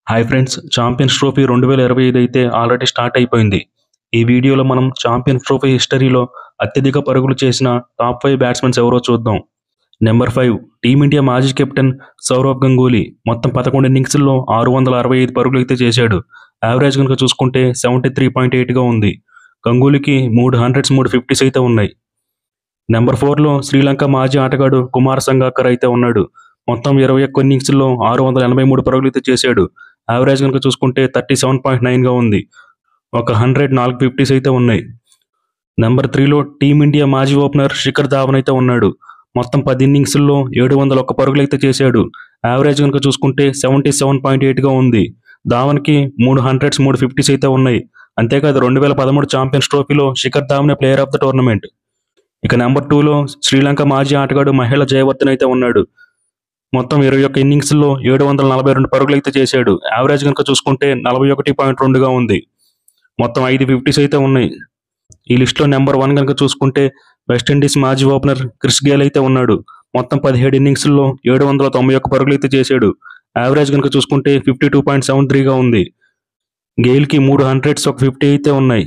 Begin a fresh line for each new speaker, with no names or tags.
Hi friends, champions trophy 2025 అయితే already start అయిపోయింది. ఈ వీడియోలో మనం ఛాంపియన్స్ ట్రోఫీ హిస్టరీలో అత్యధిక పరుగులు చేసిన టాప్ 5 బ్యాట్స్మెన్స్ ఎవరో చూద్దాం. నెంబర్ 5 టీమిండియా మాజీ కెప్టెన్ సౌరవ్ గంగూలీ మొత్తం 11 ఇన్నింగ్స్ల్లో 665 పరుగులు అయితే చేశాడు. యావరేజ్ కనుక చూసుకుంటే 73.8గా ఉంది. గంగూలీకి 3 హండ్రెడ్స్ 3 50s అయితే ఉన్నాయి. నెంబర్ 4లో శ్రీలంక మాజీ ఆటగాడు కుమార్ సంగాకర్ అయితే ఉన్నాడు. మొత్తం 21 ఇన్నింగ్స్ల్లో 683 పరుగులు అయితే చేశాడు. యావరేజ్ కనుక చూసుకుంటే 37.9గా ఉంది. ఒక 100 4 50s అయితే ఉన్నాయి. నెంబర్ 3లో టీమిండియా మాజీ ఓపెనర్ శిఖర్ ధావన్ అయితే ఉన్నాడు. మొత్తం 10 ఇన్నింగ్స్ల్లో 701 పరుగులు అయితే చేశాడు. యావరేజ్ కనుక చూసుకుంటే 77.8గా ఉంది. ధావన్కి 3 హండ్రెడ్స్ 3 50s అయితే ఉన్నాయి. అంతేకాదు 2013 ఛాంపియన్స్ ట్రోఫీలో శిఖర్ ధావనే ప్లేయర్ ఆఫ్ ద టోర్నమెంట్. ఇక నెంబర్ 2లో శ్రీలంక మాజీ ఆటగాడు మహేళ జయవర్ధన్ అయితే ఉన్నాడు. మొత్తం 21 ఇన్నింగ్స్ల్లో 742 పరుగులు అయితే చేశాడు. యావరేజ్ కనుక చూసుకుంటే 41.2గా ఉంది. మొత్తం 5 50s అయితే ఉన్నాయి. ఈ లిస్టులో నెంబర్ 1 కనుక చూసుకుంటే వెస్టిండీస్ మాజీ ఓపెనర్ క్రిస్ గేల్ అయితే ఉన్నాడు. మొత్తం 17 ఇన్నింగ్స్ల్లో 791 పరుగులు అయితే చేశాడు. యావరేజ్ కనుక చూసుకుంటే 52.73గా ఉంది. గేల్కి 3 హండ్రెడ్స్ 1 50 అయితే ఉన్నాయి.